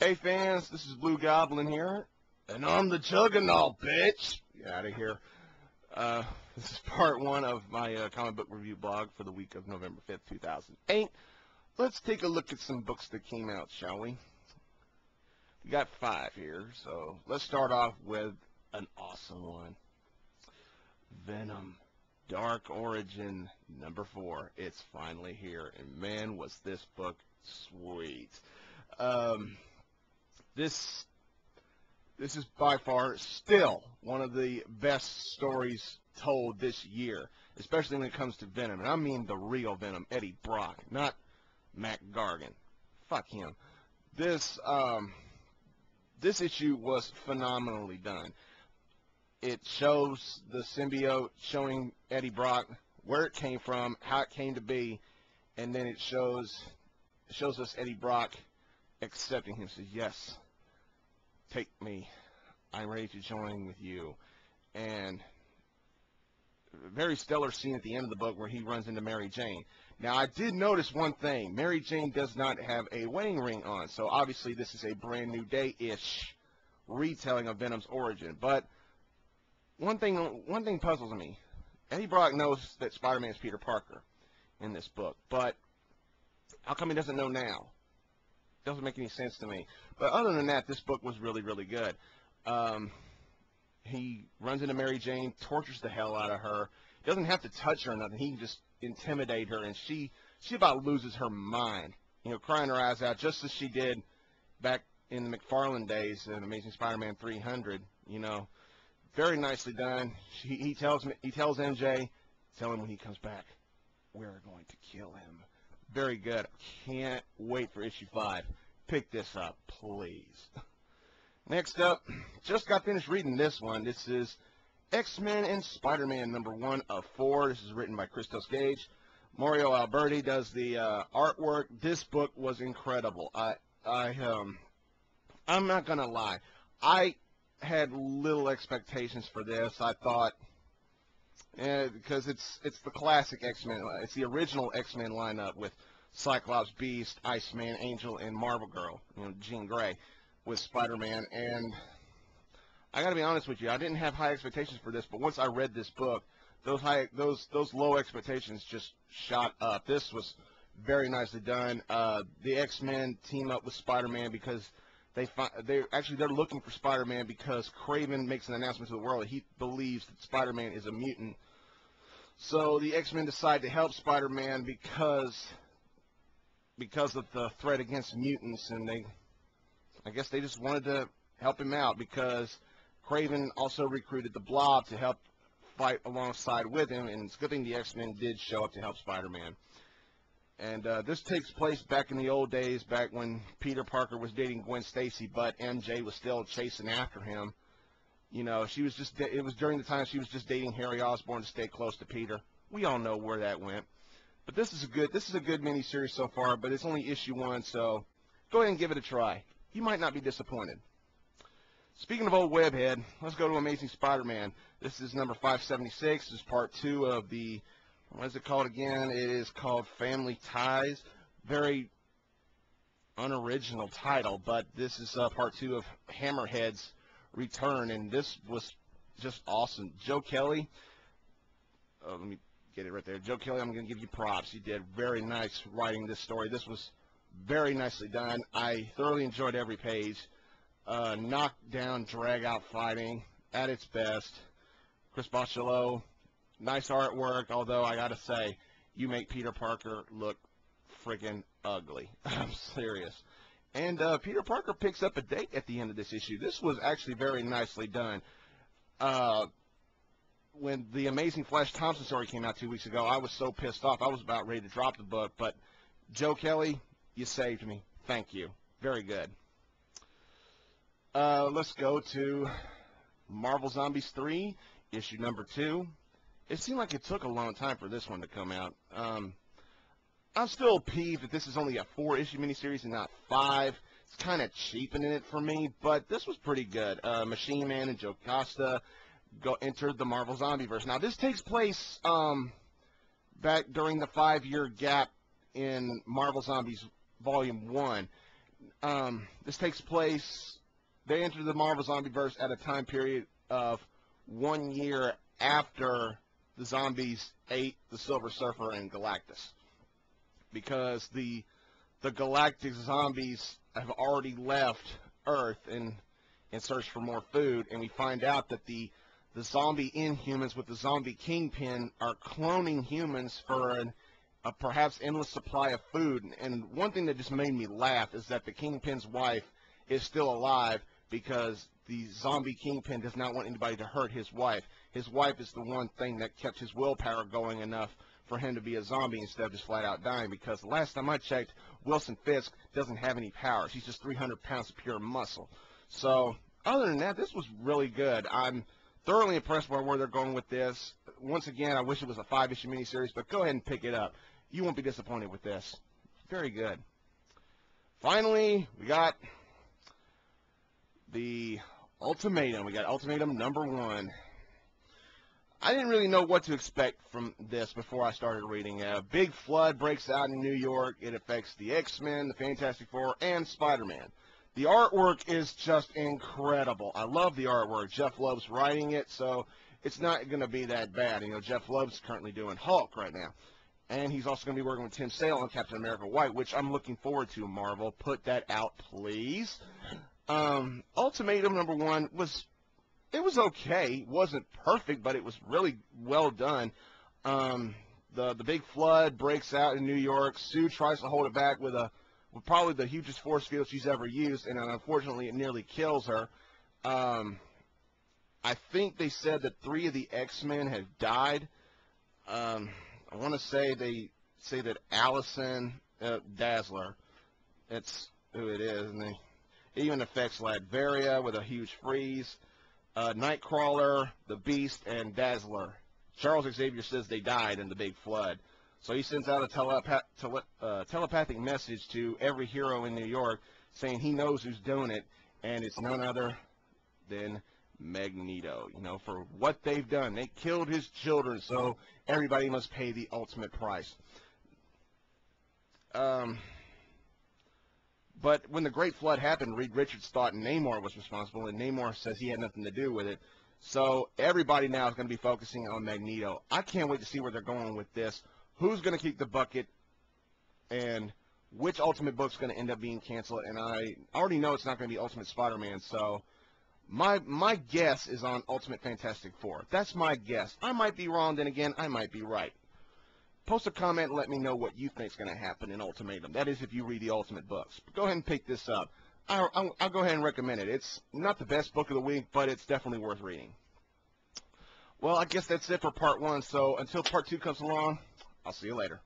Hey fans, this is Blue Goblin here, and I'm the Juggernaut, bitch! Get out of here. This is part one of my comic book review blog for the week of November 5th, 2008. Let's take a look at some books that came out, shall we? We got 5 here, so let's start off with an awesome one. Venom, Dark Origin, number 4. It's finally here, and man, was this book sweet. This is by far still one of the best stories told this year, especially when it comes to Venom. And I mean the real Venom, Eddie Brock, not Mac Gargan. Fuck him. This issue was phenomenally done. It shows the symbiote, showing Eddie Brock where it came from, how it came to be, and then it shows us Eddie Brock accepting him. Says, yes, take me. I'm ready to join with you. And a very stellar scene at the end of the book where he runs into Mary Jane. Now, I did notice one thing. Mary Jane does not have a wedding ring on, so obviously this is a brand new day-ish retelling of Venom's origin. But one thing puzzles me. Eddie Brock knows that Spider-Man is Peter Parker in this book, but how come he doesn't know now? Doesn't make any sense to me. But other than that, this book was really, really good. He runs into Mary Jane, tortures the hell out of her. Doesn't have to touch her or nothing. He can just intimidate her, and she about loses her mind. You know, crying her eyes out, just as she did back in the McFarlane days in Amazing Spider-Man 300. You know, very nicely done. He tells MJ, tell him when he comes back, we're going to kill him. Very good. Can't wait for issue 5. Pick this up, please. Next up, just got finished reading this one. This is X-Men and Spider-Man number 1 of 4. This is written by Christos Gage. Mario Alberti does the artwork. This book was incredible. I'm not gonna lie. I had little expectations for this. I thought, because it's the classic X-Men. It's the original X-Men lineup with Cyclops, Beast, Iceman, Angel, and Marvel Girl. You know, Jean Grey with Spider-Man. And I got to be honest with you, I didn't have high expectations for this, but once I read this book, those low expectations just shot up. This was very nicely done. The X-Men team up with Spider-Man because they're looking for Spider-Man because Kraven makes an announcement to the world that he believes that Spider-Man is a mutant. So the X-Men decide to help Spider-Man because of the threat against mutants, and I guess they just wanted to help him out because Kraven also recruited the Blob to help fight alongside with him, and it's a good thing the X-Men did show up to help Spider-Man. And this takes place back in the old days, back when Peter Parker was dating Gwen Stacy, but MJ was still chasing after him. You know, it was during the time she was just dating Harry Osborn to stay close to Peter. We all know where that went. But this is a good miniseries so far, but it's only issue 1, so go ahead and give it a try. You might not be disappointed. Speaking of old webhead, let's go to Amazing Spider-Man. This is number 576. This is part 2 of the, what is it called again? It is called Family Ties. Very unoriginal title, but this is part 2 of Hammerhead's return, and this was just awesome. Joe Kelly, let me get it right there. Joe Kelly, I'm going to give you props. You did very nice writing this story. This was very nicely done. I thoroughly enjoyed every page. Knockdown, drag-out fighting at its best. Chris Bachalo, nice artwork, although I got to say, you make Peter Parker look friggin' ugly. I'm serious. And Peter Parker picks up a date at the end of this issue. This was actually very nicely done. When the Amazing Flash Thompson story came out 2 weeks ago, I was so pissed off. I was about ready to drop the book. But Joe Kelly, you saved me. Thank you. Very good. Let's go to Marvel Zombies 3, issue number 2. It seemed like it took a long time for this one to come out. I'm still peeved that this is only a 4-issue miniseries and not 5. It's kind of cheapening it for me, but this was pretty good. Machine Man and Joe Costa entered the Marvel Zombieverse. Now, this takes place back during the 5-year gap in Marvel Zombies Volume 1. This takes place, they enter the Marvel Zombieverse at a time period of 1 year after the zombies ate the Silver Surfer and Galactus. Because the galactic zombies have already left Earth in search for more food, and we find out that the zombie Inhumans with the zombie Kingpin are cloning humans for a perhaps endless supply of food. And one thing that just made me laugh is that the Kingpin's wife is still alive because the zombie Kingpin does not want anybody to hurt his wife. His wife is the one thing that kept his willpower going enough for him to be a zombie instead of just flat out dying, because the last time I checked, Wilson Fisk doesn't have any powers. He's just 300 pounds of pure muscle. So other than that, this was really good. I'm thoroughly impressed by where they're going with this. Once again, I wish it was a 5-issue miniseries, but go ahead and pick it up. You won't be disappointed with this. Very good. Finally, we got the Ultimatum. We got Ultimatum #1. I didn't really know what to expect from this before I started reading. A big flood breaks out in New York. It affects the X-Men, the Fantastic Four, and Spider-Man. The artwork is just incredible. I love the artwork. Jeff Loeb's writing it, so it's not going to be that bad. You know, Jeff Loeb's currently doing Hulk right now. And he's also going to be working with Tim Sale on Captain America White, which I'm looking forward to, Marvel. Put that out, please. Ultimatum #1 was okay. It wasn't perfect, but it was really well done. The big flood breaks out in New York. Sue tries to hold it back with probably the hugest force field she's ever used, and unfortunately it nearly kills her. I think they said that 3 of the X-Men have died. I want to say they say that Allison Dazzler, that's who it is, and it even affects Latveria with a huge freeze. Nightcrawler, the Beast, and Dazzler. Charles Xavier says they died in the big flood. So he sends out a telepathic message to every hero in New York saying he knows who's doing it, and it's none other than Magneto. You know, for what they've done. They killed his children, so everybody must pay the ultimate price. But when the Great Flood happened, Reed Richards thought Namor was responsible, and Namor says he had nothing to do with it. So everybody now is going to be focusing on Magneto. I can't wait to see where they're going with this. Who's going to keep the bucket, and which Ultimate book's going to end up being canceled? And I already know it's not going to be Ultimate Spider-Man, so my guess is on Ultimate Fantastic Four. That's my guess. I might be wrong, then again, I might be right. Post a comment and let me know what you think is going to happen in Ultimatum. That is if you read the Ultimate books. But go ahead and pick this up. I'll go ahead and recommend it. It's not the best book of the week, but it's definitely worth reading. Well, I guess that's it for part 1. So until part 2 comes along, I'll see you later.